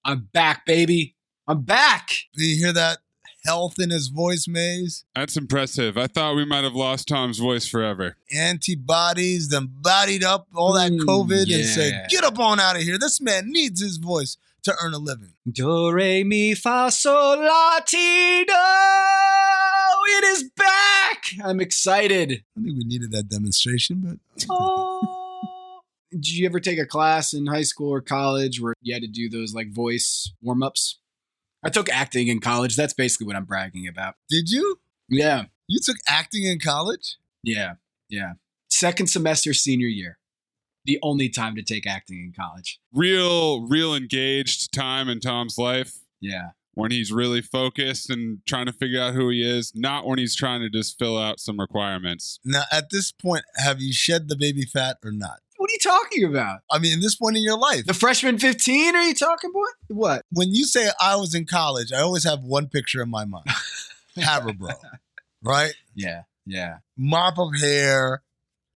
I'm back, baby. I'm back. Do you hear that health in his voice, Maze? That's impressive. I thought we might have lost Tom's voice forever. Antibodies, then bodied up all that COVID and said, get up on out of here. This man needs his voice to earn a living. Do, re, mi, fa, sol, la, ti, do. It is back. I'm excited. I think we needed that demonstration, but... Oh. Did you ever take a class in high school or college where you had to do those like voice warm-ups? I took acting in college. That's basically what I'm bragging about. Did you? Yeah. You took acting in college? Yeah. Second semester senior year. The only time to take acting in college. Real engaged time in Tom's life. Yeah. When he's really focused and trying to figure out who he is, not when he's trying to just fill out some requirements. Now, at this point, have you shed the baby fat or not? What are you talking about? I mean, at this point in your life. The freshman 15, are you talking about? What? When you say I was in college, I always have one picture in my mind. Haverbro, right? Yeah. Mop of hair,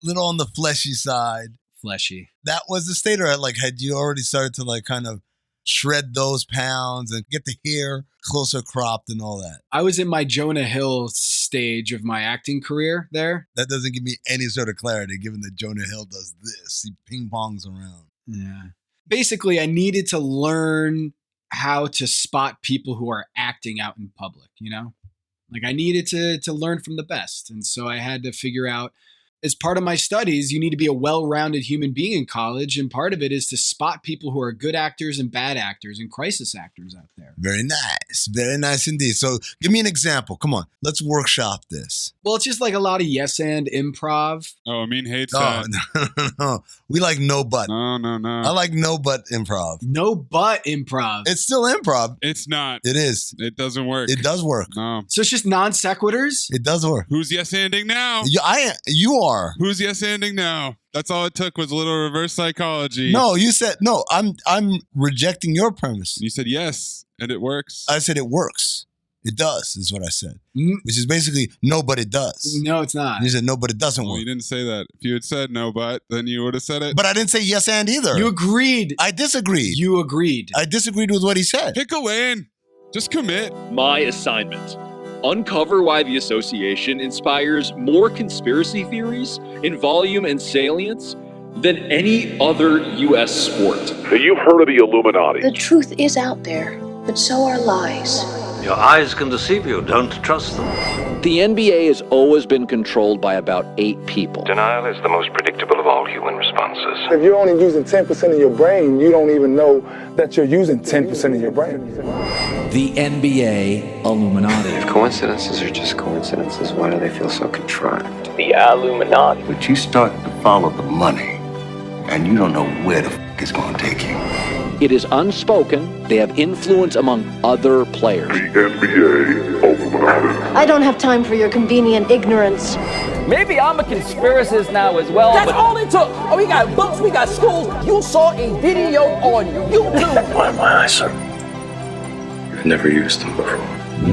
little on the fleshy side. Fleshy. That was the state, or had you already started to kind of shred those pounds and get the hair closer cropped and all that? I was in my Jonah Hill stage of my acting career there. That doesn't give me any sort of clarity, given that Jonah Hill does this. He ping-pongs around. Yeah. Basically, I needed to learn how to spot people who are acting out in public, you know? Like I needed to learn from the best. And so I had to figure out, as part of my studies, you need to be a well-rounded human being in college. And part of it is to spot people who are good actors and bad actors and crisis actors out there. Very nice. Very nice indeed. So give me an example. Come on. Let's workshop this. Well, it's just like a lot of yes and improv. Oh, Amin hates that. No. We like no but. No. I like no but improv. No but improv. It's still improv. It's not. It is. It doesn't work. It does work. No. So it's just non sequiturs? It does work. Who's yes-anding now? You are. Who's yes-anding now? That's all it took was a little reverse psychology. No, you said no. I'm rejecting your premise. You said yes, and it works. I said it works. It does, is what I said. Which is basically no, but it does. No, it's not. You said no, but it doesn't Well, work. you didn't say that. If you had said no, but then you would have said it. But I didn't say yes and either. You agreed. I disagreed. You agreed. I disagreed with what he said. Pick a lane. Just commit. My assignment. Uncover why the association inspires more conspiracy theories in volume and salience than any other U.S. sport. You've heard of the Illuminati. The truth is out there, but so are lies. Your eyes can deceive you. Don't trust them. The NBA has always been controlled by about 8 people. Denial is the most predictable of all human responses. If you're only using 10% of your brain, you don't even know that you're using 10% of your brain. The NBA Illuminati. If coincidences are just coincidences, why do they feel so contrived? The Illuminati. But you start to follow the money, and you don't know where the f*** it's going to take you. It is unspoken. They have influence among other players. The NBA Illuminati. I don't have time for your convenient ignorance. Maybe I'm a conspiracist now as well. That's all it took. Oh, we got books, we got schools. You saw a video on YouTube. My eyes, sir. You've never used them before.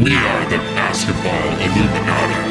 We are the basketball Illuminati.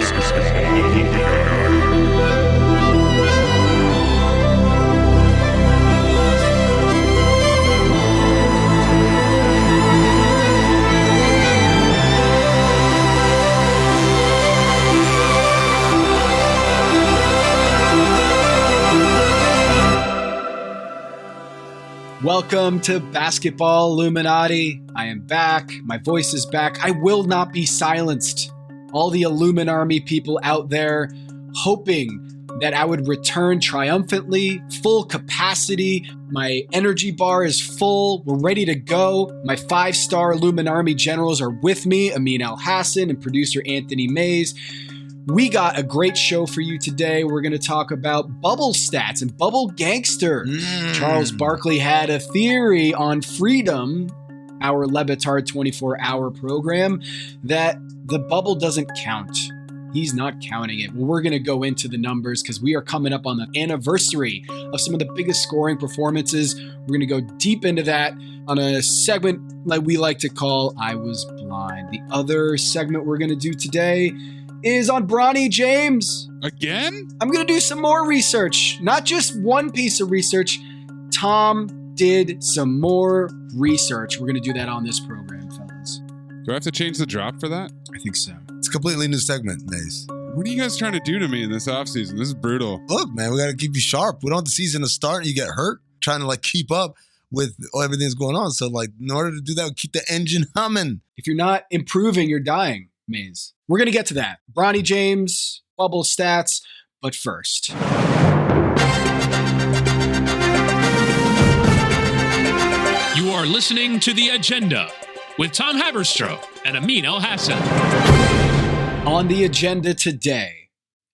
Welcome to Basketball Illuminati. I am back. My voice is back. I will not be silenced. All the Illuminarmy people out there hoping that I would return triumphantly, full capacity. My energy bar is full. We're ready to go. My 5-star Illuminarmy generals are with me, Amin Al-Hassan and producer Anthony Mays. We got a great show for you today. We're going to talk about bubble stats and Bubble Gangsters. Charles Barkley had a theory on Freedom, our Le Batard 24-hour program, that the bubble doesn't count. He's not counting it. Well, we're going to go into the numbers because we are coming up on the anniversary of some of the biggest scoring performances. We're going to go deep into that on a segment like we like to call I Was Blind. The other segment we're going to do today is on Bronaldinho James. Again? I'm going to do some more research. Not just one piece of research. Tom did some more research. We're going to do that on this program, fellas. Do I have to change the drop for that? I think so. It's a completely new segment, Mace. What are you guys trying to do to me in this offseason? This is brutal. Look, man, we got to keep you sharp. We don't want the season to start and you get hurt trying to keep up with everything that's going on. So in order to do that, we keep the engine humming. If you're not improving, you're dying, Maze. We're going to get to that. Bronny James, bubble stats, but first. You are listening to The Agenda with Tom Haberstroh and Amin El-Hassan. On the agenda today,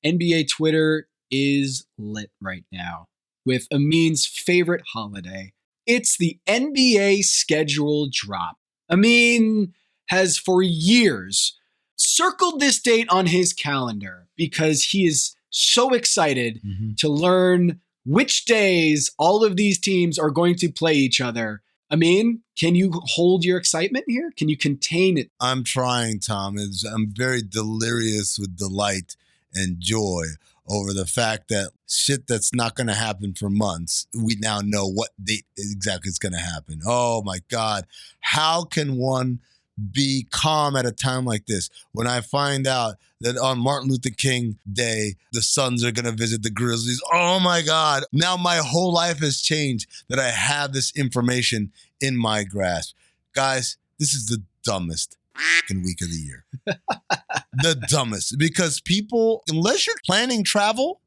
NBA Twitter is lit right now with Amin's favorite holiday. It's the NBA schedule drop. Amin has for years circled this date on his calendar because he is so excited to learn which days all of these teams are going to play each other. Amin, can you hold your excitement here? Can you contain it? I'm trying, Tom. I'm very delirious with delight and joy over the fact that shit that's not going to happen for months, we now know what date exactly is going to happen. Oh, my God. How can one be calm at a time like this when I find out that on Martin Luther King Day, the Suns are going to visit the Grizzlies? Oh my God. Now my whole life has changed that I have this information in my grasp. Guys, this is the dumbest week of the year. The dumbest. Because people, unless you're planning travel,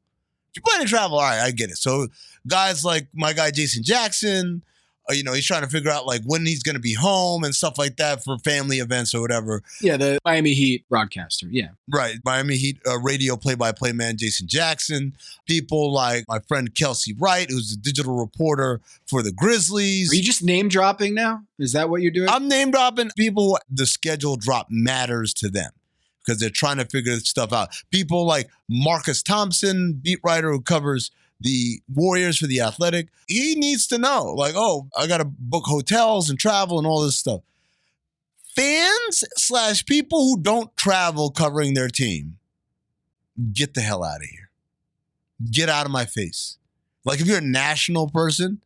all right, I get it. So guys like my guy Jason Jackson, he's trying to figure out when he's going to be home and stuff like that for family events or whatever. Yeah, the Miami Heat broadcaster. Yeah. Right. Miami Heat radio play-by-play man Jason Jackson. People like my friend Kelsey Wright, who's the digital reporter for the Grizzlies. Are you just name dropping now? Is that what you're doing? I'm name dropping people who the schedule drop matters to them because they're trying to figure this stuff out. People like Marcus Thompson, beat writer who covers the Warriors for The Athletic. He needs to know, I got to book hotels and travel and all this stuff. Fans / people who don't travel covering their team, get the hell out of here. Get out of my face. If you're a national person,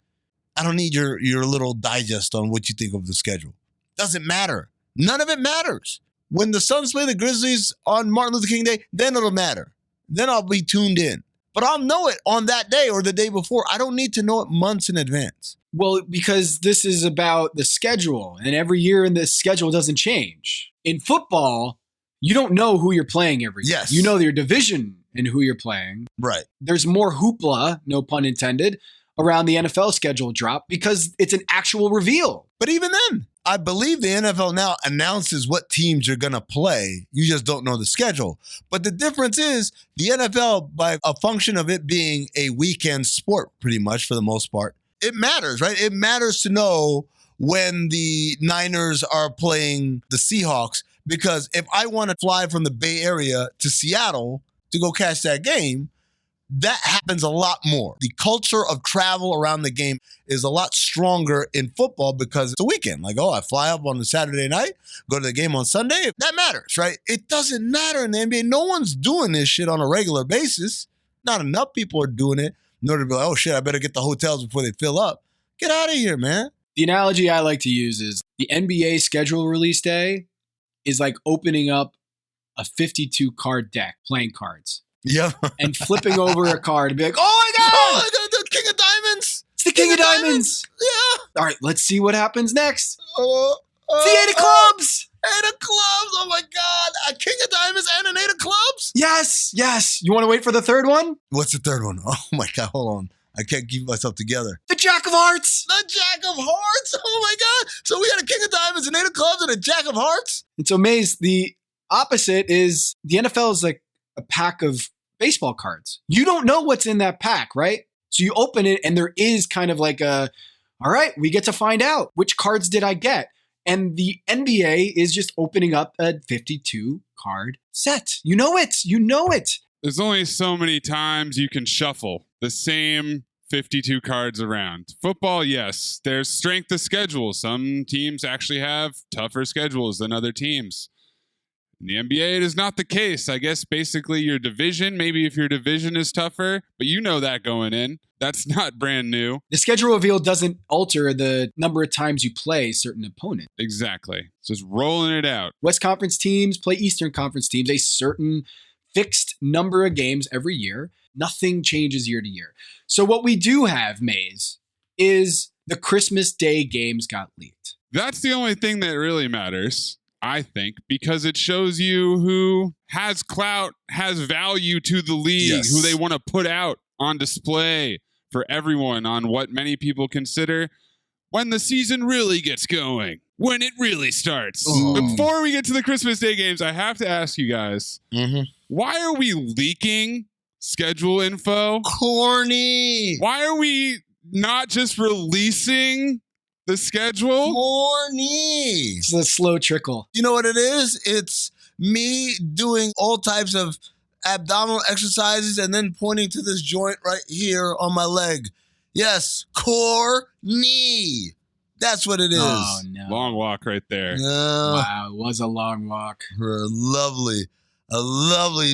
I don't need your little digest on what you think of the schedule. Doesn't matter. None of it matters. When the Suns play the Grizzlies on Martin Luther King Day, then it'll matter. Then I'll be tuned in. But I'll know it on that day or the day before. I don't need to know it months in advance. Well, because this is about the schedule, and every year the schedule doesn't change. In football, you don't know who you're playing every year. Yes. You know your division and who you're playing. Right. There's more hoopla, no pun intended, around the NFL schedule drop because it's an actual reveal. But even then, I believe the NFL now announces what teams you're going to play. You just don't know the schedule. But the difference is the NFL, by a function of it being a weekend sport pretty much for the most part, it matters, right? It matters to know when the Niners are playing the Seahawks because if I want to fly from the Bay Area to Seattle to go catch that game, that happens a lot more. The culture of travel around the game is a lot stronger in football because it's a weekend. I fly up on a Saturday night, go to the game on Sunday. That matters, right? It doesn't matter in the NBA. No one's doing this shit on a regular basis. Not enough people are doing it in order to be like, oh shit, I better get the hotels before they fill up. Get out of here, man. The analogy I like to use is the NBA schedule release day is like opening up a 52 card deck, playing cards. Yeah. And flipping over a card and be like, oh my God! Oh, the King of Diamonds! It's the King of Diamonds! Yeah. All right, let's see what happens next. The Eight of Clubs! Eight of Clubs! Oh my God! A King of Diamonds and an Eight of Clubs? Yes. You want to wait for the third one? What's the third one? Oh my God, hold on. I can't keep myself together. The Jack of Hearts! The Jack of Hearts! Oh my God! So we got a King of Diamonds, an Eight of Clubs, and a Jack of Hearts? And so, Maze, the opposite is the NFL is like a pack of baseball cards. You don't know what's in that pack, right? So you open it and there is kind of like all right, we get to find out which cards did I get. And the NBA is just opening up a 52 card set. You know it. There's only so many times you can shuffle the same 52 cards around. Football, yes, there's strength of schedule. Some teams actually have tougher schedules than other teams. In the NBA, it is not the case. I guess basically your division, maybe if your division is tougher, but you know that going in. That's not brand new. The schedule reveal doesn't alter the number of times you play certain opponent. Exactly. It's just rolling it out. West Conference teams play Eastern Conference teams a certain fixed number of games every year. Nothing changes year to year. So what we do have, Maze, is the Christmas Day games got leaked. That's the only thing that really matters, I think, because it shows you who has clout, has value to the league, who they want to put out on display for everyone on what many people consider when the season really gets going, when it really starts. Before we get to the Christmas Day games, I have to ask you guys, why are we leaking schedule info? Corny. Why are we not just releasing the schedule? Corny. It's a slow trickle. You know what it is? It's me doing all types of abdominal exercises and then pointing to this joint right here on my leg. Yes, core knee. That's what it is. Oh, no. Long walk right there. Wow, it was a long walk. For a lovely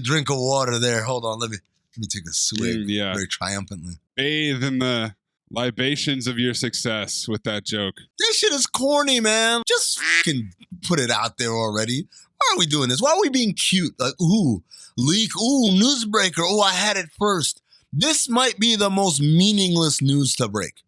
drink of water there. Hold on, let me take a swig very triumphantly. Bathe in the libations of your success with that joke. This shit is corny, man. Just fucking put it out there already. Why are we doing this? Why are we being cute? Like, ooh, leak, ooh, newsbreaker, ooh, I had it first. This might be the most meaningless news to break.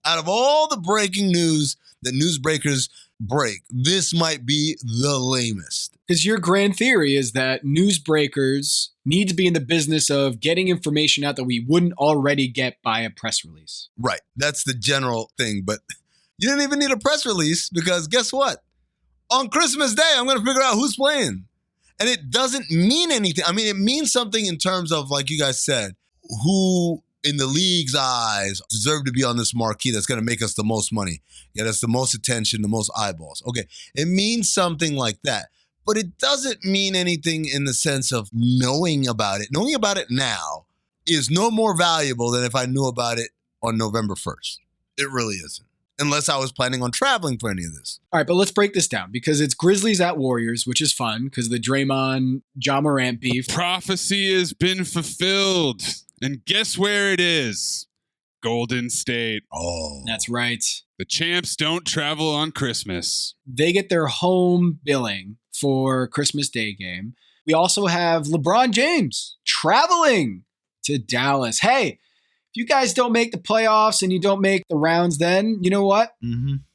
Out of all the breaking news that newsbreakers break, this might be the lamest. Because your grand theory is that newsbreakers need to be in the business of getting information out that we wouldn't already get by a press release. Right. That's the general thing. But you didn't even need a press release because guess what? On Christmas Day, I'm going to figure out who's playing. And it doesn't mean anything. I mean, it means something in terms of, like you guys said, who in the league's eyes deserve to be on this marquee that's going to make us the most money, get us the most attention, the most eyeballs. Okay, it means something like that. But it doesn't mean anything in the sense of knowing about it. Knowing about it now is no more valuable than if I knew about it on November 1st. It really isn't. Unless I was planning on traveling for any of this. All right, but let's break this down because it's Grizzlies at Warriors, which is fun because the Draymond, Ja Morant beef. Prophecy has been fulfilled. And guess where it is? Golden State. Oh. That's right. The champs don't travel on Christmas. They get their home billing for Christmas Day game. We also have LeBron James traveling to Dallas. Hey, if you guys don't make the playoffs and you don't make the rounds then, you know what?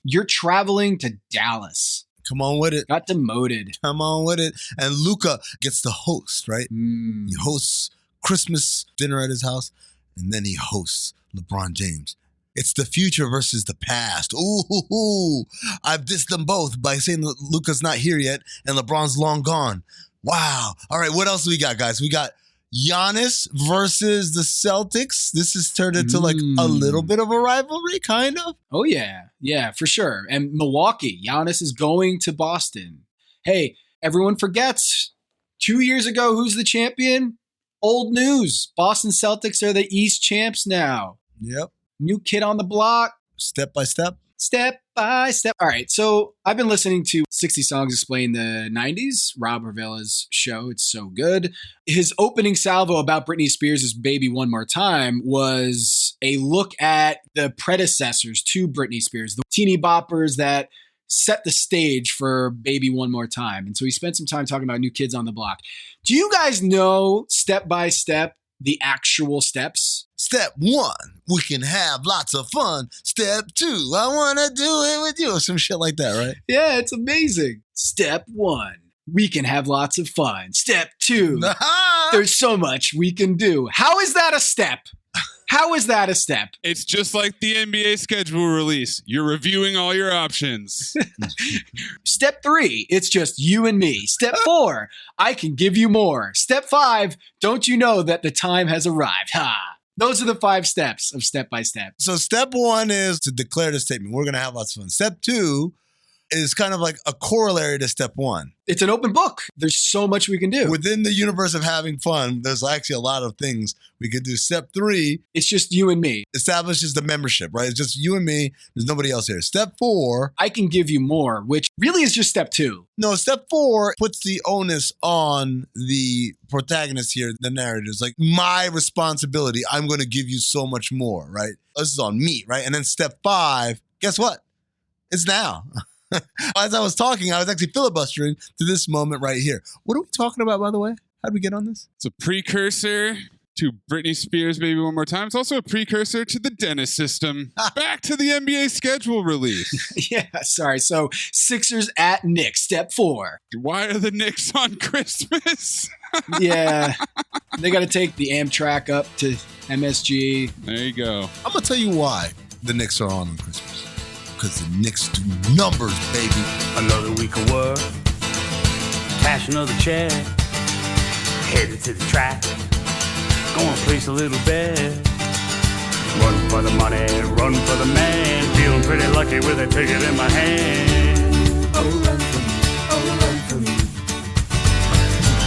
You're traveling to Dallas. Come on with it. Got demoted. Come on with it. And Luka gets to host, right? He hosts Christmas dinner at his house, and then he hosts LeBron James. It's the future versus the past. Ooh, I've dissed them both by saying that Luka's not here yet and LeBron's long gone. Wow. All right, what else we got, guys? We got Giannis versus the Celtics. This has turned into like a little bit of a rivalry, kind of. Oh, yeah. Yeah, for sure. And Milwaukee, Giannis is going to Boston. Hey, everyone forgets 2 years ago, who's the champion? Old news. Boston Celtics are the East champs now. Yep. New kid on the block. Step by step. Step by step. All right, so I've been listening to 60 Songs Explain the 90s, Rob Ravella's show. It's so good. His opening salvo about Britney Spears' Baby One More Time was a look at the predecessors to Britney Spears, the teeny boppers that set the stage for Baby One More Time. And so he spent some time talking about New Kids on the Block. Do you guys know step by step the actual steps? Step 1, we can have lots of fun. Step 2, I want to do it with you. Or some shit like that, right? Yeah, it's amazing. Step 1, we can have lots of fun. Step 2, there's so much we can do. How is that a step? How is that a step? It's just like the NBA schedule release. You're reviewing all your options. Step 3, it's just you and me. Step 4, I can give you more. Step 5, don't you know that the time has arrived? Ha! Those are the 5 steps of step by step. So step 1 is to declare the statement. We're going to have lots of fun. Step 2, is kind of like a corollary to step one. It's an open book. There's so much we can do. Within the universe of having fun, there's actually a lot of things we could do. Step 3. It's just you and me. Establishes the membership, right? It's just you and me. There's nobody else here. Step 4. I can give you more, which really is just step 2. No, step 4 puts the onus on the protagonist here, the narrator. It's like my responsibility. I'm going to give you so much more, right? This is on me, right? And then step 5, guess what? It's now. As I was talking, I was actually filibustering to this moment right here. What are we talking about, by the way? How did we get on this? It's a precursor to Britney Spears, Baby One More Time. It's also a precursor to the Dennis system. Back to the NBA schedule release. Yeah, sorry. So Sixers at Knicks, step 4. Why are the Knicks on Christmas? Yeah, they got to take the Amtrak up to MSG. There you go. I'm going to tell you why the Knicks are on Christmas. Because the Knicks do numbers, baby. Another week of work, cash another check, headed to the track, gonna place a little bet. Run for the money, run for the man, feeling pretty lucky with a ticket in my hand. Oh, run for me, oh, run for me.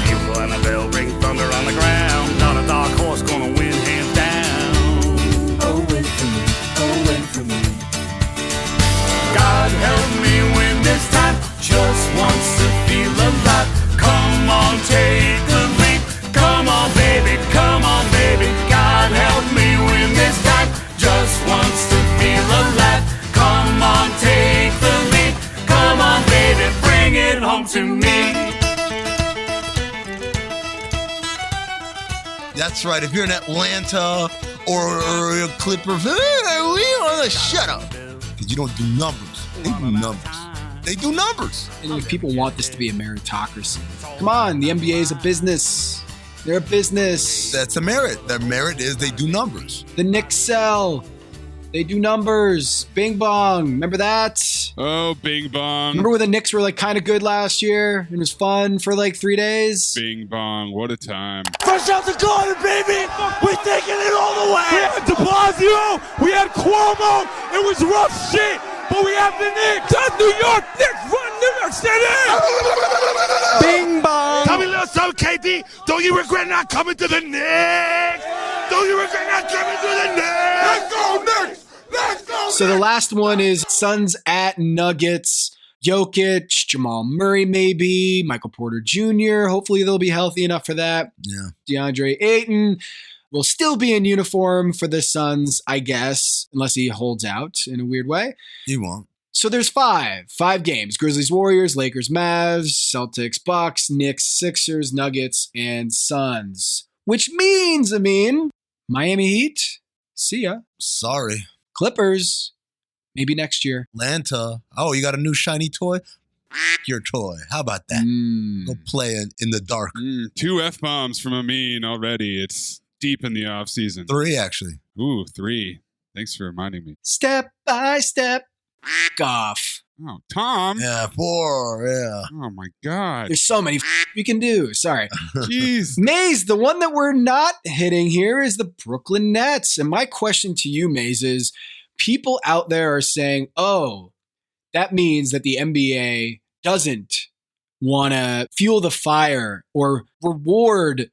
Bugle and a bell ring, thunder on the ground, not a dark horse gonna win hands down. Oh, win for me, oh, win for me. God help me win this time, just wants to feel alive. Come on, take the leap. Come on, baby, come on, baby. God help me win this time, just wants to feel alive. Come on, take the leap. Come on, baby, bring it home to me. That's right. If you're in Atlanta or a Clipper fan, we want to shut up. Because you don't do numbers. They do numbers. They do numbers. And if people want this to be a meritocracy, come on, the NBA is a business. They're a business. That's a merit. Their merit is they do numbers. The Knicks sell. They do numbers. Bing bong. Remember that? Oh, bing bong. Remember when the Knicks were like kind of good last year? It was fun for like 3 days? Bing bong. What a time. Fresh out the garden, baby. We're taking it all the way. We had De Blasio. We had Cuomo. It was rough shit. But we have the Knicks. That's New York. Knicks run New York City. Bing bong. Tell me a little something, KD. Don't you regret not coming to the Knicks? Don't you regret not coming to the Knicks? Let's go, Knicks. Let's go. So the last one is Suns at Nuggets. Jokic, Jamal Murray maybe, Michael Porter Jr. Hopefully they'll be healthy enough for that. Yeah. DeAndre Ayton will still be in uniform for the Suns, I guess, unless he holds out in a weird way. He won't. So there's five games. Grizzlies, Warriors, Lakers, Mavs, Celtics, Bucks, Knicks, Sixers, Nuggets, and Suns. Which means, Miami Heat, see ya. Sorry. Clippers, maybe next year. Atlanta, oh, you got a new shiny toy? Your toy. How about that? Go play in the dark. 2 F-bombs from Amin already. It's deep in the offseason. 3, actually. Ooh, 3. Thanks for reminding me. Step by step. Off. Oh, Tom. Yeah, 4, yeah. Oh, my God. There's so many we can do. Sorry. Jeez. Maze, the one that we're not hitting here is the Brooklyn Nets. And my question to you, Maze, is people out there are saying, oh, that means that the NBA doesn't want to fuel the fire or reward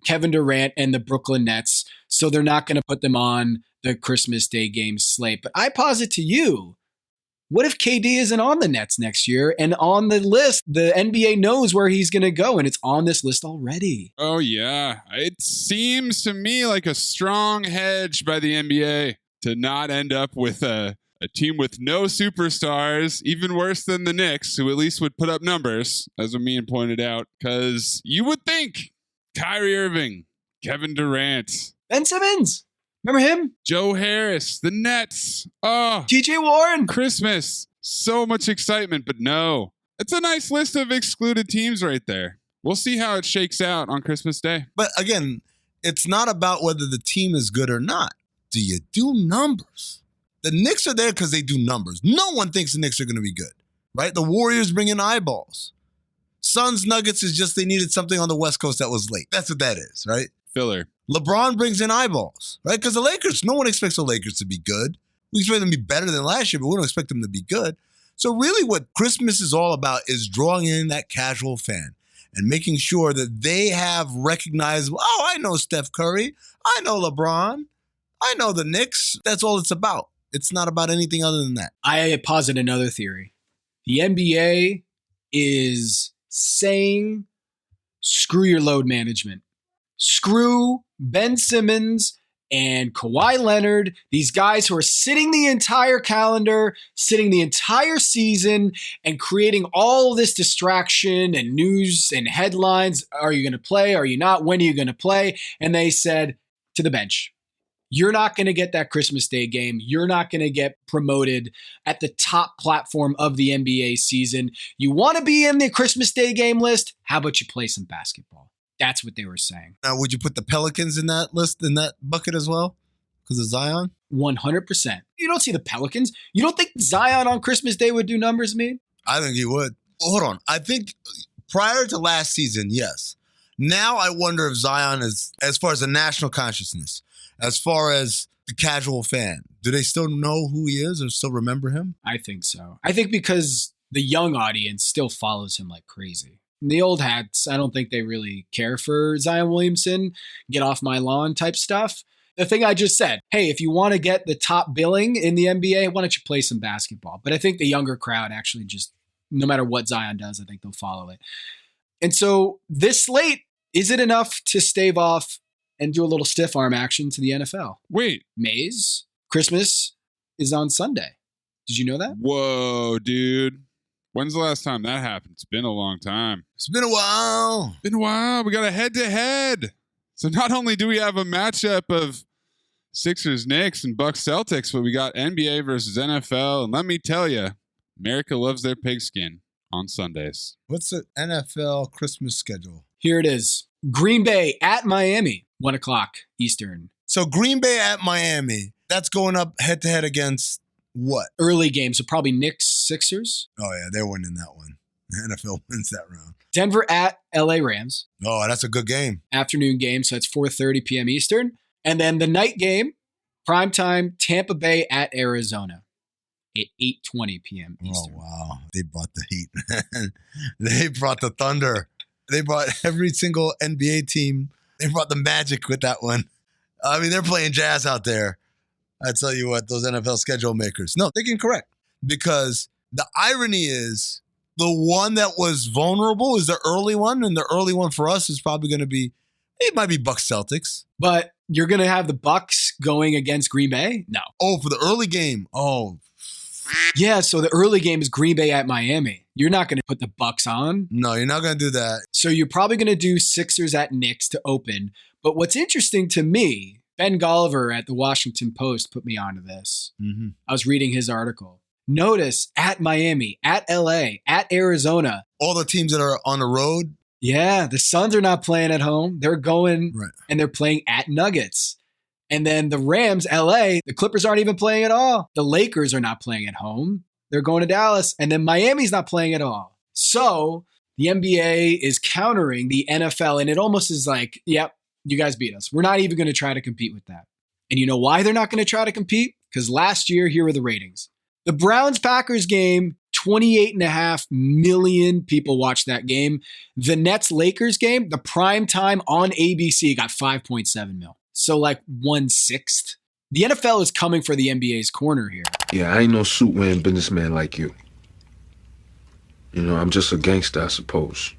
Kevin Durant and the Brooklyn Nets, so they're not going to put them on the Christmas Day game slate. But I posit to you, what if KD isn't on the Nets next year and on the list? The NBA knows where he's going to go, and it's on this list already. Oh, yeah. It seems to me like a strong hedge by the NBA to not end up with a team with no superstars, even worse than the Knicks, who at least would put up numbers, as Amin pointed out, because you would think Kyrie Irving, Kevin Durant, Ben Simmons. Remember him? Joe Harris, the Nets. Oh, TJ Warren. Christmas. So much excitement, but no. It's a nice list of excluded teams right there. We'll see how it shakes out on Christmas Day. But again, it's not about whether the team is good or not. Do you do numbers? The Knicks are there because they do numbers. No one thinks the Knicks are going to be good, right? The Warriors bring in eyeballs. Suns Nuggets is just they needed something on the West Coast that was late. That's what that is, right? Filler. LeBron brings in eyeballs, right? Because the Lakers, no one expects the Lakers to be good. We expect them to be better than last year, but we don't expect them to be good. So really what Christmas is all about is drawing in that casual fan and making sure that they have recognizable, oh, I know Steph Curry. I know LeBron. I know the Knicks. That's all it's about. It's not about anything other than that. I posit another theory. The NBA is saying, screw your load management. Screw Ben Simmons and Kawhi Leonard, these guys who are sitting the entire calendar, sitting the entire season, and creating all this distraction and news and headlines. Are you going to play? Are you not? When are you going to play? And they said to the bench, you're not going to get that Christmas Day game. You're not going to get promoted at the top platform of the NBA season. You want to be in the Christmas Day game list? How about you play some basketball? That's what they were saying. Now, would you put the Pelicans in that list, in that bucket as well? Because of Zion? 100%. You don't see the Pelicans. You don't think Zion on Christmas Day would do numbers, man? I think he would. Hold on. I think prior to last season, yes. Now I wonder if Zion is, as far as the national consciousness, as far as the casual fan, do they still know who he is or still remember him? I think so. I think because the young audience still follows him like crazy. The old hats, I don't think they really care for Zion Williamson, get off my lawn type stuff. The thing I just said, hey, if you want to get the top billing in the NBA, why don't you play some basketball? But I think the younger crowd actually just, no matter what Zion does, I think they'll follow it. And so this slate, is it enough to stave off and do a little stiff arm action to the NFL? Wait. Maze, Christmas is on Sunday. Did you know that? Whoa, dude. When's the last time that happened? It's been a long time. It's been a while. Been a while. We got a head-to-head. So not only do we have a matchup of Sixers, Knicks, and Bucks, Celtics, but we got NBA versus NFL. And let me tell you, America loves their pigskin on Sundays. What's the NFL Christmas schedule? Here it is. Green Bay at Miami, 1 o'clock Eastern. So Green Bay at Miami, that's going up head-to-head against what? Early game, so probably Knicks, Sixers. Oh, yeah, they're winning that one. The NFL wins that round. Denver at LA Rams. Oh, that's a good game. Afternoon game, so it's 4:30 p.m. Eastern. And then the night game, primetime, Tampa Bay at Arizona at 8:20 p.m. Eastern. Oh, wow. They brought the heat. They brought the thunder. They brought every single NBA team. They brought the magic with that one. I mean, they're playing jazz out there. I tell you what, those NFL schedule makers. No, they can correct. Because the irony is the one that was vulnerable is the early one. And the early one for us is probably going to be, it might be Bucks Celtics. But you're going to have the Bucks going against Green Bay? No. Oh, for the early game. Oh, yeah, so the early game is Green Bay at Miami. You're not going to put the Bucks on. No, you're not going to do that. So you're probably going to do Sixers at Knicks to open. But what's interesting to me, Ben Golliver at the Washington Post put me onto this. Mm-hmm. I was reading his article. Notice at Miami, at LA, at Arizona. All the teams that are on the road. Yeah, the Suns are not playing at home. They're going and they're playing at Nuggets. And then the Rams, LA, the Clippers aren't even playing at all. The Lakers are not playing at home. They're going to Dallas. And then Miami's not playing at all. So the NBA is countering the NFL. And it almost is like, yep, you guys beat us. We're not even going to try to compete with that. And you know why they're not going to try to compete? Because last year, here were the ratings. The Browns-Packers game, 28.5 million people watched that game. The Nets-Lakers game, the prime time on ABC, got 5.7 mil. So like 1/6. The NFL is coming for the NBA's corner here. Yeah, I ain't no suit-wearing businessman like you. You know, I'm just a gangster, I suppose.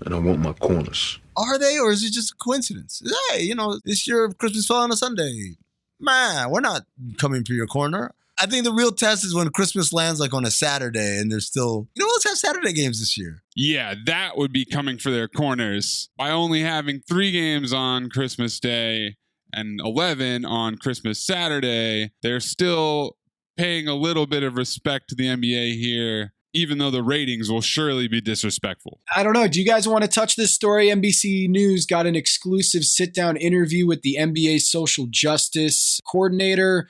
And I want my corners. Are they, or is it just a coincidence? Hey, you know, this year Christmas fell on a Sunday. Man, we're not coming for your corner. I think the real test is when Christmas lands like on a Saturday and there's still, you know, let's have Saturday games this year. Yeah, that would be coming for their corners. By only having 3 games on Christmas Day and 11 on Christmas Saturday, they're still paying a little bit of respect to the NBA here, even though the ratings will surely be disrespectful. I don't know. Do you guys want to touch this story? NBC News got an exclusive sit-down interview with the NBA social justice coordinator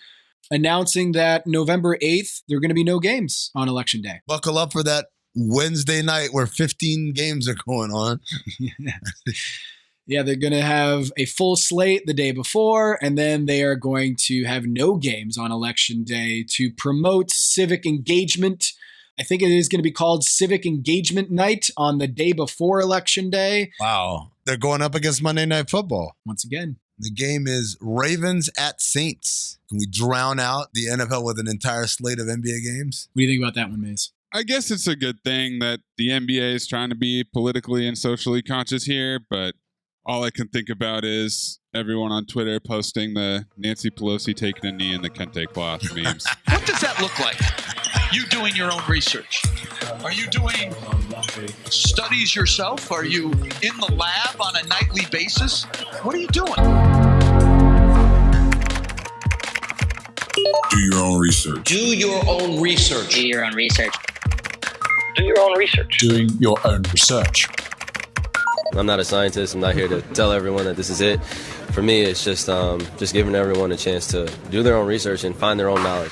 announcing that November 8th, there are going to be no games on Election Day. Buckle up for that Wednesday night where 15 games are going on. Yeah, they're going to have a full slate the day before, and then they are going to have no games on Election Day to promote civic engagement. I think it is going to be called Civic Engagement Night on the day before Election Day. Wow. They're going up against Monday Night Football. Once again. The game is Ravens at Saints. Can we drown out the NFL with an entire slate of NBA games? What do you think about that one, Maze? I guess it's a good thing that the NBA is trying to be politically and socially conscious here, but all I can think about is everyone on Twitter posting the Nancy Pelosi taking a knee in the kente cloth memes. What does that look like? You doing your own research? Are you doing studies yourself? Are you in the lab on a nightly basis? What are you doing? Do your own research. Do your own research. Do your own research. Do your own research. Doing your own research. I'm not a scientist. I'm not here to tell everyone that this is it. For me, it's just giving everyone a chance to do their own research and find their own knowledge.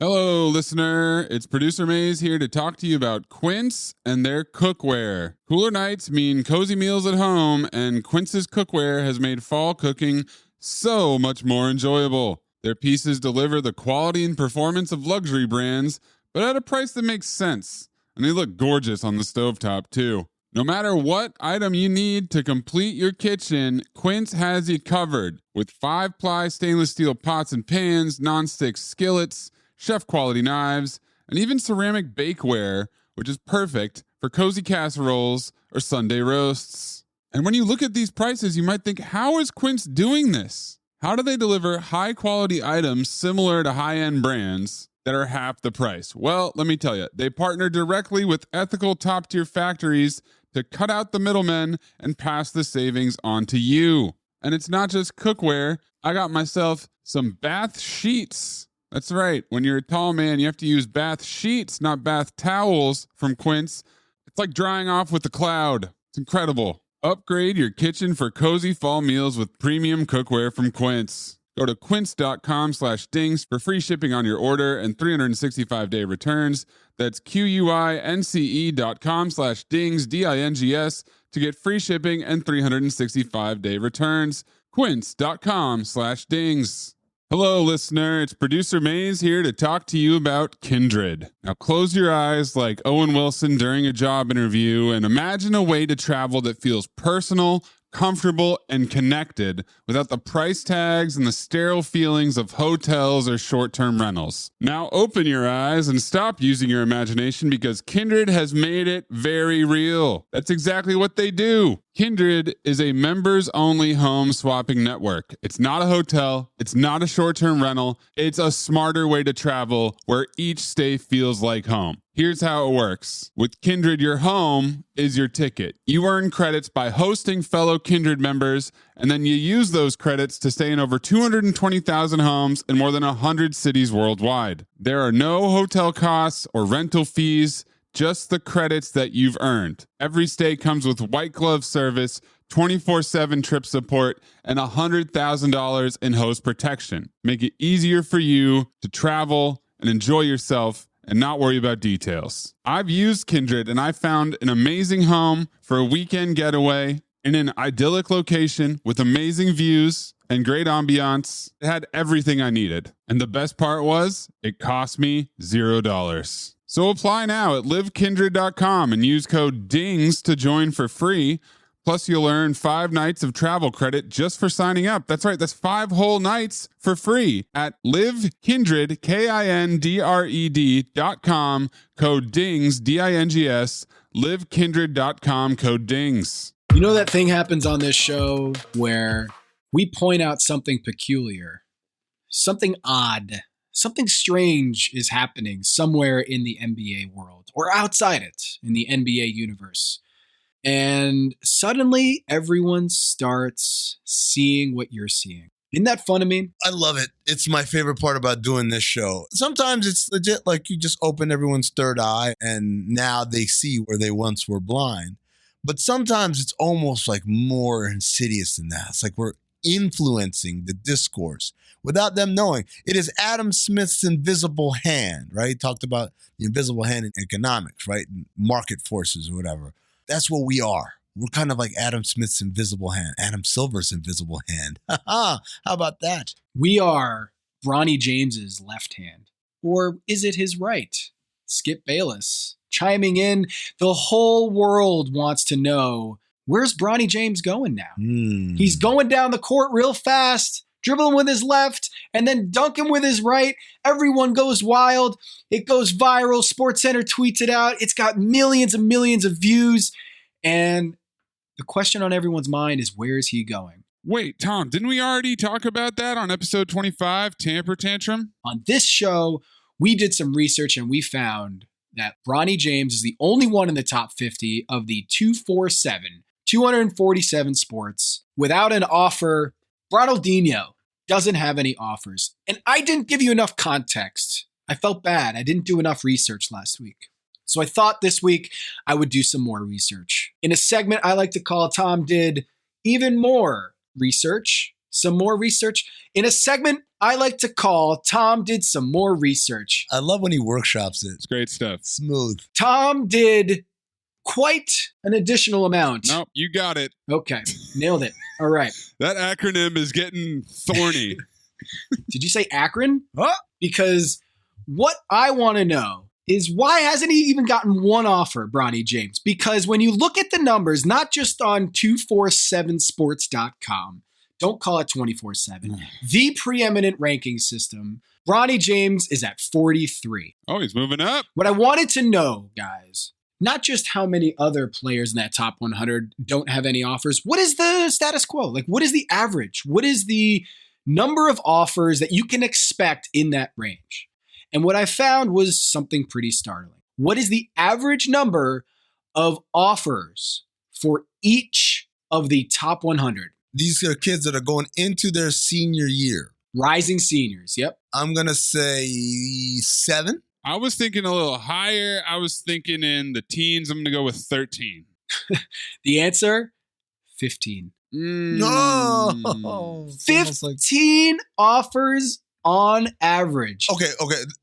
Hello, listener. It's Producer Maze here to talk to you about Quince and their cookware. Cooler nights mean cozy meals at home, and Quince's cookware has made fall cooking so much more enjoyable. Their pieces deliver the quality and performance of luxury brands, but at a price that makes sense. And they look gorgeous on the stovetop, too. No matter what item you need to complete your kitchen, Quince has you covered. With 5-ply stainless steel pots and pans, nonstick skillets, chef-quality knives, and even ceramic bakeware, which is perfect for cozy casseroles or Sunday roasts. And when you look at these prices, you might think, how is Quince doing this? How do they deliver high-quality items similar to high-end brands that are half the price? Well, let me tell you, they partner directly with ethical top-tier factories to cut out the middlemen and pass the savings on to you. And it's not just cookware. I got myself some bath sheets. That's right. When you're a tall man, you have to use bath sheets, not bath towels from Quince. It's like drying off with a cloud. It's incredible. Upgrade your kitchen for cozy fall meals with premium cookware from Quince. Go to quince.com/dings for free shipping on your order and 365-day returns. That's QUINCE.com/dings, DINGS, to get free shipping and 365-day returns. Quince.com/dings. Hello, listener. It's Producer Maze here to talk to you about Kindred. Now, close your eyes like Owen Wilson during a job interview and imagine a way to travel that feels personal, comfortable, and connected without the price tags and the sterile feelings of hotels or short-term rentals. Now, open your eyes and stop using your imagination because Kindred has made it very real. That's exactly what they do. Kindred is a members-only home swapping network. It's not a hotel. It's not a short-term rental. It's a smarter way to travel where each stay feels like home. Here's how it works. With Kindred, your home is your ticket. You earn credits by hosting fellow Kindred members, and then you use those credits to stay in over 220,000 homes in more than 100 cities worldwide. There are no hotel costs or rental fees, just the credits that you've earned. Every stay comes with white glove service, 24/7 trip support, and $100,000 in host protection. Make it easier for you to travel and enjoy yourself and not worry about details. I've used Kindred and I found an amazing home for a weekend getaway in an idyllic location with amazing views and great ambiance. It had everything I needed. And the best part was, it cost me $0. So apply now at livekindred.com and use code DINGS to join for free. Plus, you'll earn 5 nights of travel credit just for signing up. That's right, that's 5 whole nights for free at livekindred, KINDRED.com, code DINGS, DINGS, livekindred.com, code DINGS. You know that thing happens on this show where we point out something peculiar, something odd, something strange is happening somewhere in the NBA world or outside it in the NBA universe. And suddenly everyone starts seeing what you're seeing. Isn't that fun to me? I love it. It's my favorite part about doing this show. Sometimes it's legit like you just open everyone's third eye and now they see where they once were blind. But sometimes it's almost like more insidious than that. It's like we're influencing the discourse without them knowing. It is Adam Smith's invisible hand, right? He talked about the invisible hand in economics, right? Market forces or whatever. That's what we are. We're kind of like Adam Smith's invisible hand, Adam Silver's invisible hand. How about that? We are Bronny James's left hand. Or is it his right? Skip Bayless chiming in. The whole world wants to know, where's Bronny James going now? He's going down the court real fast, dribbling with his left, and then dunking with his right. Everyone goes wild. It goes viral. SportsCenter tweets it out. It's got millions and millions of views. And the question on everyone's mind is, where is he going? Wait, Tom, didn't we already talk about that on episode 25, Tamper Tantrum? On this show, we did some research and we found that Bronny James is the only one in the top 50 of the 247 sports without an offer. Bronaldinho doesn't have any offers. And I didn't give you enough context. I felt bad. I didn't do enough research last week. So I thought this week I would do some more research. In a segment I like to call Tom Did Even More Research. Some more research. In a segment I like to call Tom Did Some More Research. I love when he workshops it. It's great stuff. Smooth. Tom did quite an additional amount. Nope, you got it. Okay, nailed it. All right. That acronym is getting thorny. Did you say Akron? Huh? Because what I want to know is, why hasn't he even gotten one offer, Bronny James? Because when you look at the numbers, not just on 247sports.com, don't call it 24/7, the preeminent ranking system, Bronny James is at 43. Oh, he's moving up. What I wanted to know, guys, not just how many other players in that top 100 don't have any offers. What is the status quo? Like, what is the average? What is the number of offers that you can expect in that range? And what I found was something pretty startling. What is the average number of offers for each of the top 100? These are kids that are going into their senior year. Rising seniors, yep. I'm going to say 7. I was thinking a little higher. I was thinking in the teens. I'm going to go with 13. The answer, 15. No. 15 offers on average. Okay.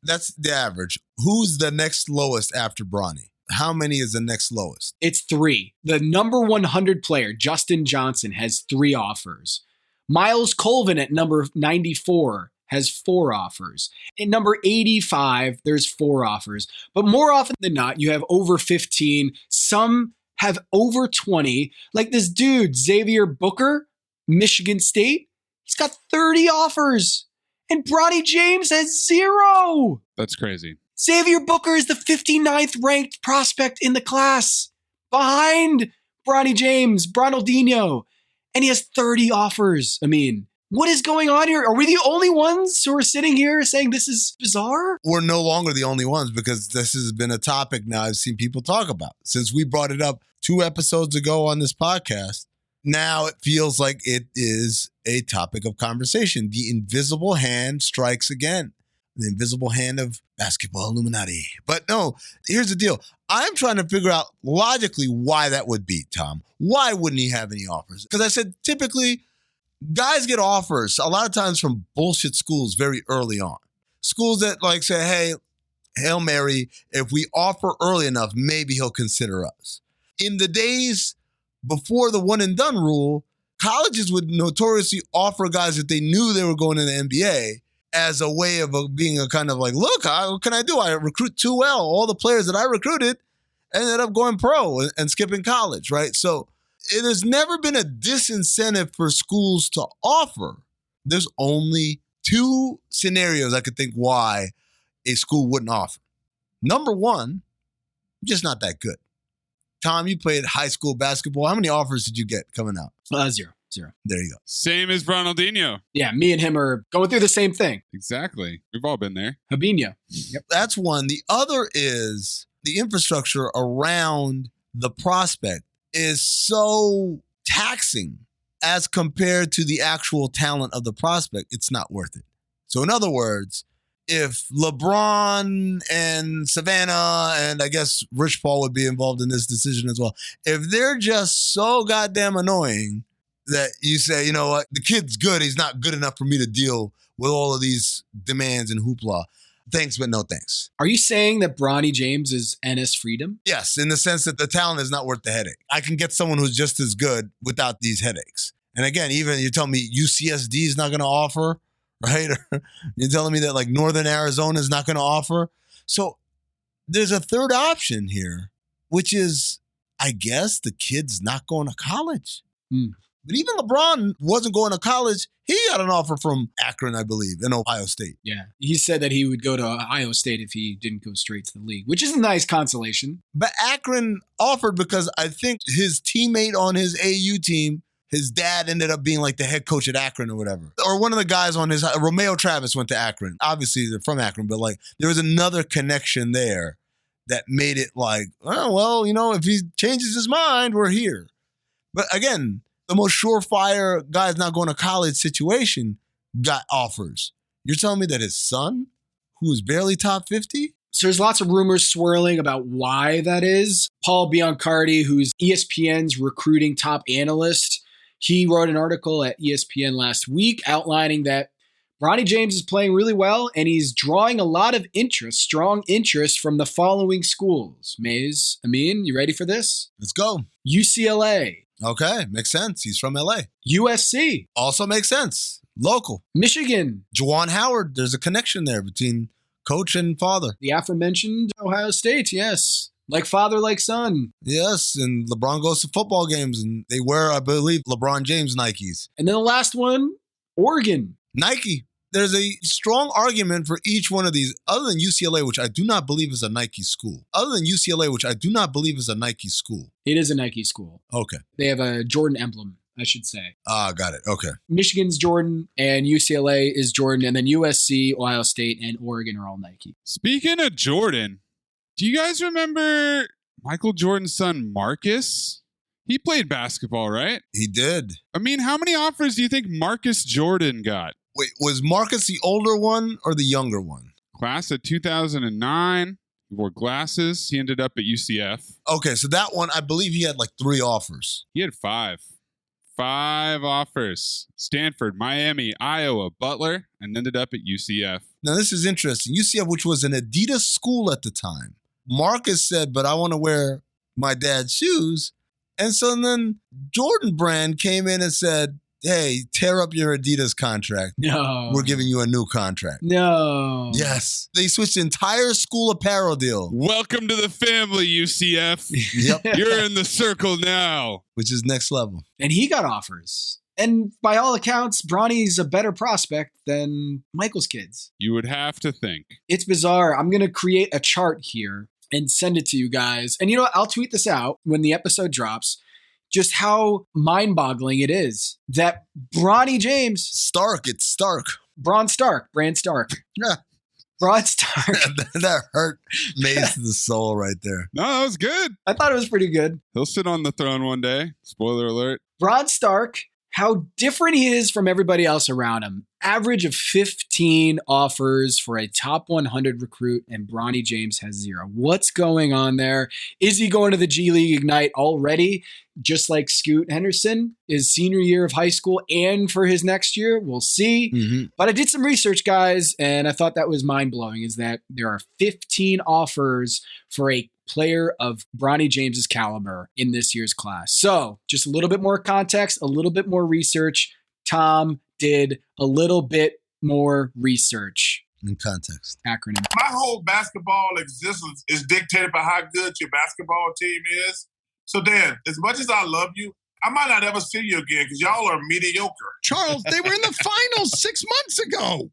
That's the average. Who's the next lowest after Bronny? How many is the next lowest? It's 3. The number 100 player, Justin Johnson, has 3 offers. Miles Colvin at number 94 has 4 offers. At number 85, there's 4 offers. But more often than not, you have over 15. Some have over 20. Like this dude, Xavier Booker, Michigan State. He's got 30 offers. And Bronny James has 0. That's crazy. Xavier Booker is the 59th ranked prospect in the class, behind Bronny James, Bronaldinho, and he has 30 offers. I mean, what is going on here? Are we the only ones who are sitting here saying this is bizarre? We're no longer the only ones, because this has been a topic now I've seen people talk about. Since we brought it up 2 episodes ago on this podcast, now it feels like it is a topic of conversation. The invisible hand strikes again. The invisible hand of basketball Illuminati. But no, here's the deal. I'm trying to figure out logically why that would be, Tom. Why wouldn't he have any offers? Because I said typically guys get offers a lot of times from bullshit schools very early on. Schools that like say, hey, Hail Mary, if we offer early enough, maybe he'll consider us. In the days before the one and done rule, colleges would notoriously offer guys that they knew they were going to the NBA as a way of being a kind of like, look, what can I do? I recruit too well. All the players that I recruited ended up going pro and skipping college, right? So it has never been a disincentive for schools to offer. There's only 2 scenarios I could think why a school wouldn't offer. Number 1, just not that good. Tom, you played high school basketball. How many offers did you get coming out? 0. There you go. Same as Ronaldinho. Yeah, me and him are going through the same thing. Exactly. We've all been there. Habinho. Yep. That's one. The other is the infrastructure around the prospect is so taxing as compared to the actual talent of the prospect. It's not worth it. So in other words, if LeBron and Savannah, and I guess Rich Paul would be involved in this decision as well, if they're just so goddamn annoying, that you say, you know what, the kid's good. He's not good enough for me to deal with all of these demands and hoopla. Thanks, but no thanks. Are you saying that Bronny James is NS Freedom? Yes, in the sense that the talent is not worth the headache. I can get someone who's just as good without these headaches. And again, even you're telling me UCSD is not going to offer, right? You're telling me that like Northern Arizona is not going to offer. So there's a third option here, which is, I guess, the kid's not going to college. But even LeBron wasn't going to college. He got an offer from Akron, I believe, in Ohio State. Yeah. He said that he would go to Ohio State if he didn't go straight to the league, which is a nice consolation. But Akron offered because I think his teammate on his AU team, his dad ended up being like the head coach at Akron or whatever. Or one of the guys on his, Romeo Travis went to Akron. Obviously, they're from Akron, but like there was another connection there that made it like, oh, well, you know, if he changes his mind, we're here. But again, the most surefire guy's not going to college situation got offers. You're telling me that his son, who is barely top 50? So there's lots of rumors swirling about why that is. Paul Biancardi, who's ESPN's recruiting top analyst, he wrote an article at ESPN last week outlining that Bronny James is playing really well and he's drawing a lot of interest, strong interest from the following schools. Maze, Amin, you ready for this? Let's go. UCLA. Okay, makes sense. He's from LA. USC. Also makes sense. Local. Michigan. Juwan Howard. There's a connection there between coach and father. The aforementioned Ohio State, yes. Like father, like son. Yes, and LeBron goes to football games and they wear, I believe, LeBron James Nikes. And then the last one, Oregon. Nike. There's a strong argument for each one of these, other than UCLA, which I do not believe is a Nike school. It is a Nike school. Okay. They have a Jordan emblem, I should say. Got it. Okay. Michigan's Jordan and UCLA is Jordan, and then USC, Ohio State, and Oregon are all Nike. Speaking of Jordan, do you guys remember Michael Jordan's son, Marcus? He played basketball, right? He did. I mean, how many offers do you think Marcus Jordan got? Wait, was Marcus the older one or the younger one? Class of 2009. He wore glasses. He ended up at UCF. Okay, so that one, I believe he had like 3 offers. He had 5. 5 offers. Stanford, Miami, Iowa, Butler, and ended up at UCF. Now, this is interesting. UCF, which was an Adidas school at the time. Marcus said, but I want to wear my dad's shoes. And so then Jordan Brand came in and said, hey, tear up your Adidas contract. No. We're giving you a new contract. No. Yes. They switched the entire school apparel deal. Welcome to the family, UCF. Yep. You're in the circle now. Which is next level. And he got offers. And by all accounts, Bronny's a better prospect than Michael's kids. You would have to think. It's bizarre. I'm going to create a chart here and send it to you guys. And you know what? I'll tweet this out when the episode drops. Just how mind-boggling it is that Bronny James... It's Stark. Brand Stark. Yeah. Braun Stark. That hurt Maze to the soul right there. No, that was good. I thought it was pretty good. He'll sit on the throne one day. Spoiler alert. Braun Stark, how different he is from everybody else around him. Average of 15 offers for a top 100 recruit, and Bronny James has 0. What's going on there? Is he going to the G League Ignite already? Just like Scoot Henderson, his senior year of high school and for his next year? We'll see. Mm-hmm. But I did some research, guys, and I thought that was mind-blowing, is that there are 15 offers for a player of Bronny James's caliber in this year's class. So just a little bit more context, a little bit more research. Tom did a little bit more research. In context. Acronym. My whole basketball existence is dictated by how good your basketball team is. So, Dan, as much as I love you, I might not ever see you again because y'all are mediocre. Charles, they were in the finals 6 months ago.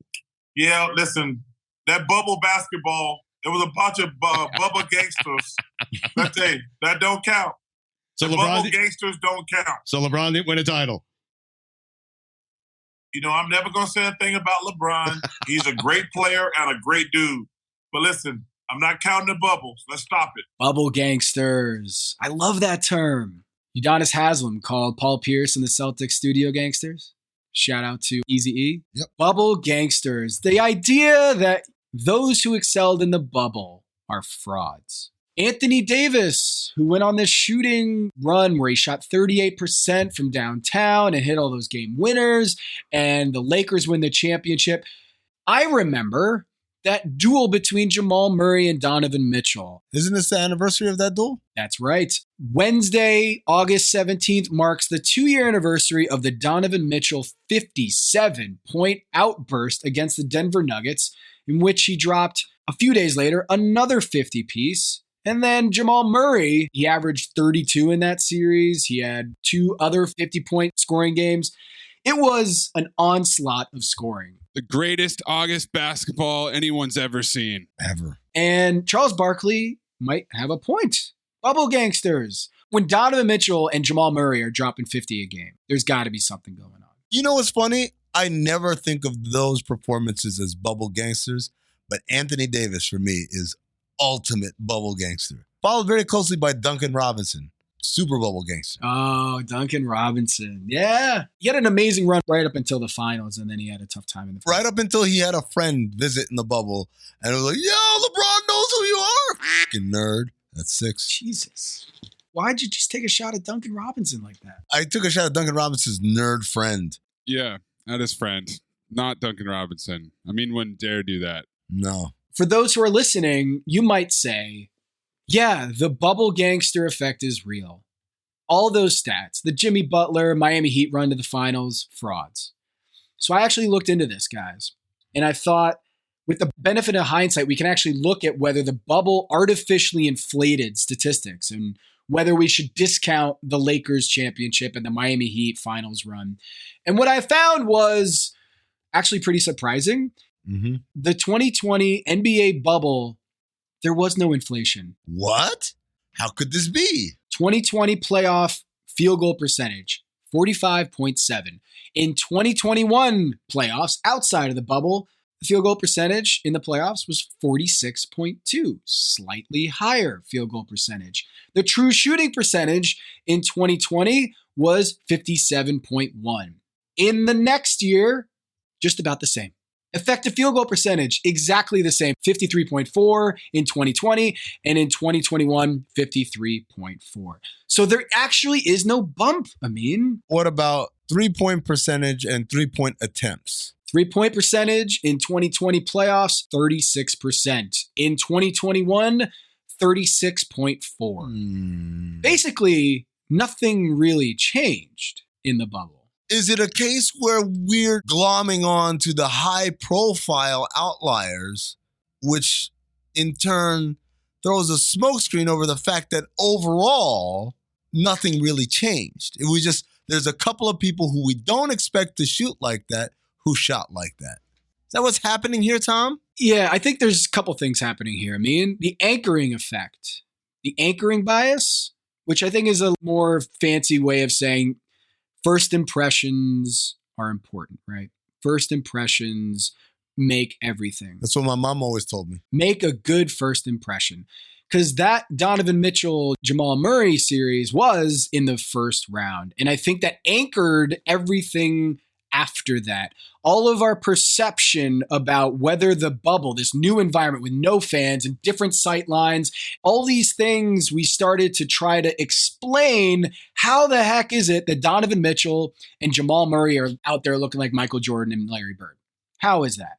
Yeah, listen, that bubble basketball, it was a bunch of Bubble Gangsters. That don't count. So the Bubble Gangsters don't count. So LeBron didn't win a title. You know, I'm never going to say a thing about LeBron. He's a great player and a great dude. But listen, I'm not counting the bubbles. Let's stop it. Bubble Gangsters. I love that term. Udonis Haslem called Paul Pierce and the Celtics studio gangsters. Shout out to Eazy-E. Yep. Bubble Gangsters. The idea that those who excelled in the bubble are frauds. Anthony Davis, who went on this shooting run where he shot 38% from downtown and hit all those game winners, and the Lakers win the championship. I remember that duel between Jamal Murray and Donovan Mitchell. Isn't this the anniversary of that duel? That's right. Wednesday, August 17th marks the 2-year anniversary of the Donovan Mitchell 57-point outburst against the Denver Nuggets, in which he dropped a few days later another 50-piece. And then Jamal Murray, he averaged 32 in that series. He had 2 other 50-point scoring games. It was an onslaught of scoring. The greatest August basketball anyone's ever seen. Ever. And Charles Barkley might have a point. Bubble Gangsters. When Donovan Mitchell and Jamal Murray are dropping 50 a game, there's got to be something going on. You know what's funny? I never think of those performances as Bubble Gangsters, but Anthony Davis for me is ultimate Bubble Gangster. Followed very closely by Duncan Robinson. Super Bubble Gangster. Oh, Duncan Robinson. Yeah. He had an amazing run right up until the finals, and then he had a tough time in the finals. Right up until he had a friend visit in the bubble, and it was like, yo, LeBron knows who you are. Fucking nerd. That's 6. Jesus. Why'd you just take a shot at Duncan Robinson like that? I took a shot at Duncan Robinson's nerd friend. Yeah, at his friend. Not Duncan Robinson. I mean, wouldn't dare do that. No. For those who are listening, you might say, yeah, the bubble gangster effect is real. All those stats, the Jimmy Butler, Miami Heat run to the finals, frauds. So I actually looked into this, guys. And I thought, with the benefit of hindsight, we can actually look at whether the bubble artificially inflated statistics and whether we should discount the Lakers championship and the Miami Heat finals run. And what I found was actually pretty surprising. Mm-hmm. The 2020 NBA bubble, there was no inflation. What? How could this be? 2020 playoff field goal percentage, 45.7. In 2021 playoffs, outside of the bubble, the field goal percentage in the playoffs was 46.2, slightly higher field goal percentage. The true shooting percentage in 2020 was 57.1. In the next year, just about the same. Effective field goal percentage, exactly the same, 53.4 in 2020, and in 2021, 53.4. So there actually is no bump, Amin. What about 3-point percentage and 3-point attempts? 3-point percentage in 2020 playoffs, 36%. In 2021, 36.4. Basically, nothing really changed in the bubble. Is it a case where we're glomming on to the high-profile outliers, which in turn throws a smokescreen over the fact that overall, nothing really changed? It was just, there's a couple of people who we don't expect to shoot like that who shot like that. Is that what's happening here, Tom? Yeah, I think there's a couple things happening here. I mean, the anchoring effect, the anchoring bias, which I think is a more fancy way of saying first impressions are important, right? First impressions make everything. That's what my mom always told me. Make a good first impression. Because that Donovan Mitchell, Jamal Murray series was in the first round. And I think that anchored everything after that. All of our perception about whether the bubble, this new environment with no fans and different sight lines, all these things we started to try to explain how the heck is it that Donovan Mitchell and Jamal Murray are out there looking like Michael Jordan and Larry Bird? How is that?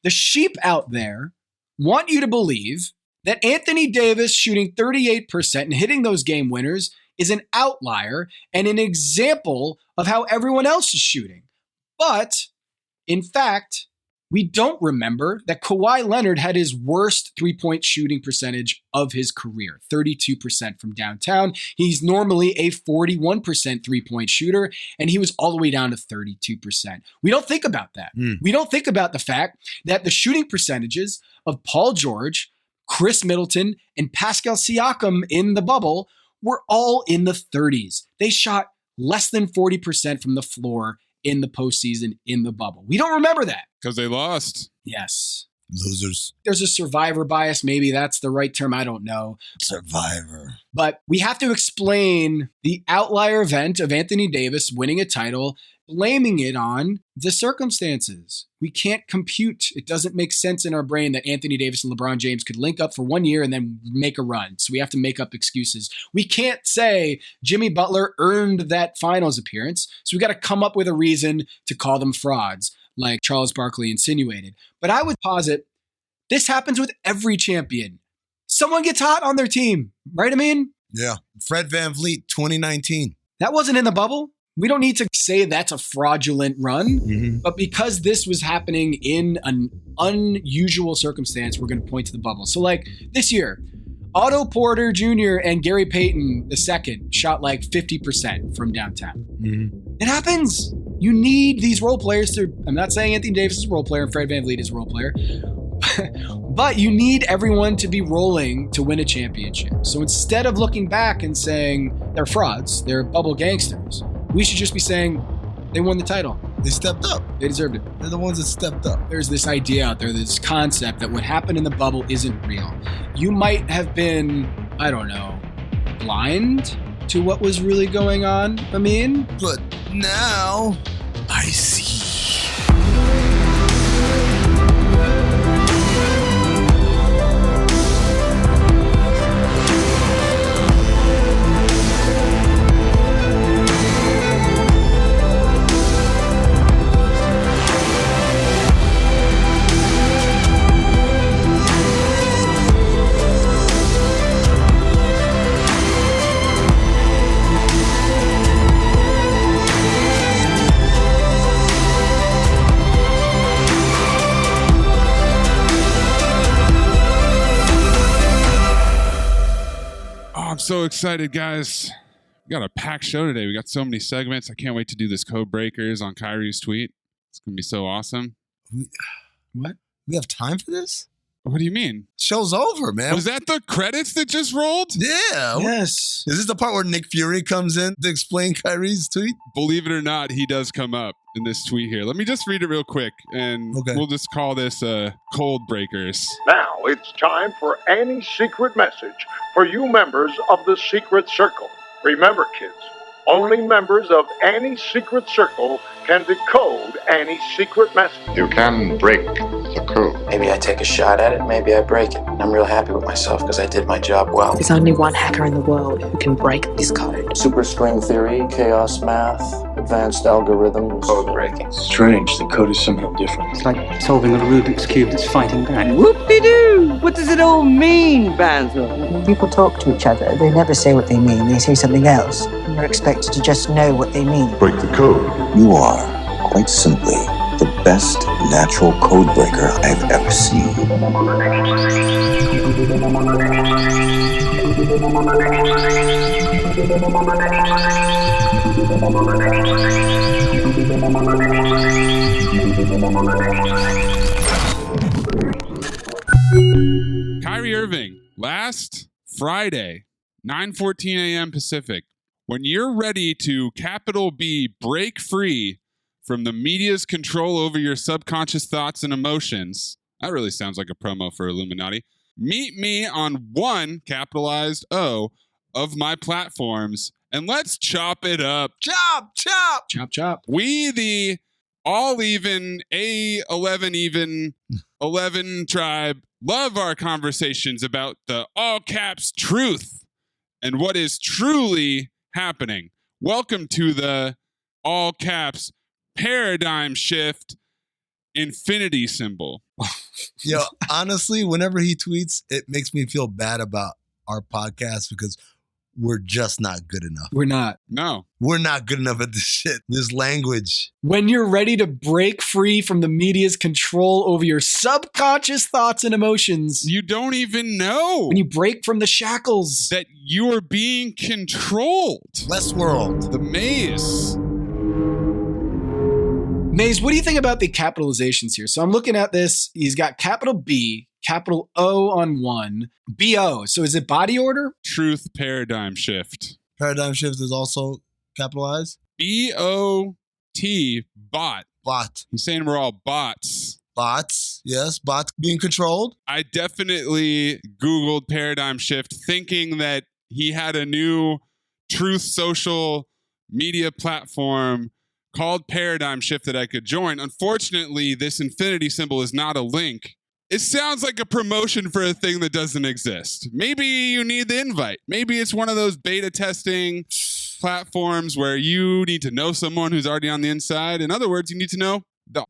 The sheep out there want you to believe that Anthony Davis shooting 38% and hitting those game winners is an outlier and an example of how everyone else is shooting. But, in fact, we don't remember that Kawhi Leonard had his worst three-point shooting percentage of his career, 32% from downtown. He's normally a 41% three-point shooter, and he was all the way down to 32%. We don't think about that. We don't think about the fact that the shooting percentages of Paul George, Chris Middleton, and Pascal Siakam in the bubble were all in the 30s. They shot less than 40% from the floor in the postseason in the bubble. We don't remember that. Because they lost. Yes. Losers. There's a survivor bias. Maybe that's the right term. I don't know. Survivor. But we have to explain the outlier event of Anthony Davis winning a title, blaming it on the circumstances. We can't compute. It doesn't make sense in our brain that Anthony Davis and LeBron James could link up for 1 year and then make a run. So we have to make up excuses. We can't say Jimmy Butler earned that finals appearance. So we got to come up with a reason to call them frauds, like Charles Barkley insinuated. But I would posit this happens with every champion. Someone gets hot on their team, right? I mean, yeah. Fred VanVleet, 2019. That wasn't in the bubble. We don't need to say that's a fraudulent run, but because this was happening in an unusual circumstance, we're going to point to the bubble. So like this year, Otto Porter Jr. and Gary Payton II shot like 50% from downtown. It happens. You need these role players to, I'm not saying Anthony Davis is a role player and Fred VanVleet is a role player, but you need everyone to be rolling to win a championship. So instead of looking back and saying they're frauds, they're bubble gangsters, we should just be saying they won the title. They stepped up. They deserved it. They're the ones that stepped up. There's this idea out there, this concept that what happened in the bubble isn't real. You might have been, I don't know, blind to what was really going on, Amin. But now I see. I'm so excited, guys. We got a packed show today. We got so many segments. I can't wait to do this code breakers on Kyrie's tweet. It's going to be so awesome. What? We have time for this? What do you mean? Show's over, man. Was that the credits that just rolled? Yeah. Yes. Is this the part where Nick Fury comes in to explain Kyrie's tweet? Believe it or not, he does come up in this tweet here. Let me just read it real quick, and we'll just call this cold breakers. Now it's time for Annie's secret message for you members of the Secret Circle. Remember, kids, only members of Annie's Secret Circle can decode Annie's secret message. You can break the code. Maybe I take a shot at it, maybe I break it. I'm real happy with myself because I did my job well. There's only one hacker in the world who can break this code. Superstring theory, chaos math, advanced algorithms, code breaking. Strange, the code is somehow different. It's like solving a Rubik's Cube that's fighting back. Whoop-de-doo! What does it all mean, Basil? When people talk to each other, they never say what they mean, they say something else. And you're expected to just know what they mean. Break the code. You are, quite simply, the best natural code breaker I've ever seen. Kyrie Irving, last Friday, 9:14 a.m. Pacific. When you're ready to capital B break free from the media's control over your subconscious thoughts and emotions, that really sounds like a promo for Illuminati. Meet me on one capitalized O of my platforms and let's chop it up. Chop, chop, chop, chop. We, the all even A11 even 11 tribe, love our conversations about the all caps truth and what is truly happening. Welcome to the all caps paradigm shift infinity symbol. Yo, honestly, whenever he tweets, it makes me feel bad about our podcast because we're just not good enough. We're not. No. We're not good enough at this shit. This language. When you're ready to break free from the media's control over your subconscious thoughts and emotions. You don't even know. When you break from the shackles. That you are being controlled. Westworld. The maze. Maze, what do you think about the capitalizations here? So I'm looking at this. He's got capital B, capital O on one, B-O. So is it body order? Truth paradigm shift. Paradigm shift is also capitalized? B-O-T, bot. Bot. He's saying we're all bots. Bots, yes, bots being controlled. I definitely Googled Paradigm Shift thinking that he had a new Truth Social media platform called Paradigm Shift that I could join. Unfortunately, this infinity symbol is not a link. It sounds like a promotion for a thing that doesn't exist. Maybe you need the invite. Maybe it's one of those beta testing platforms where you need to know someone who's already on the inside. In other words, you need to know the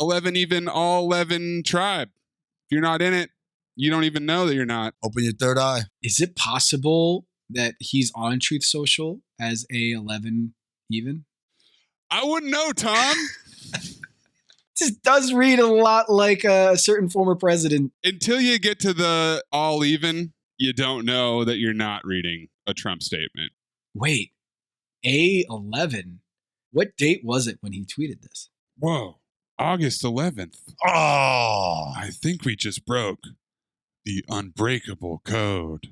A11, even all 11 tribe. If you're not in it, you don't even know that you're not. Open your third eye. Is it possible that he's on Truth Social as A11 even? I wouldn't know, Tom. This does read a lot like a certain former president. Until you get to the all even, you don't know that you're not reading a Trump statement. Wait, A11? What date was it when he tweeted this? Whoa, August 11th. Oh, I think we just broke the unbreakable code.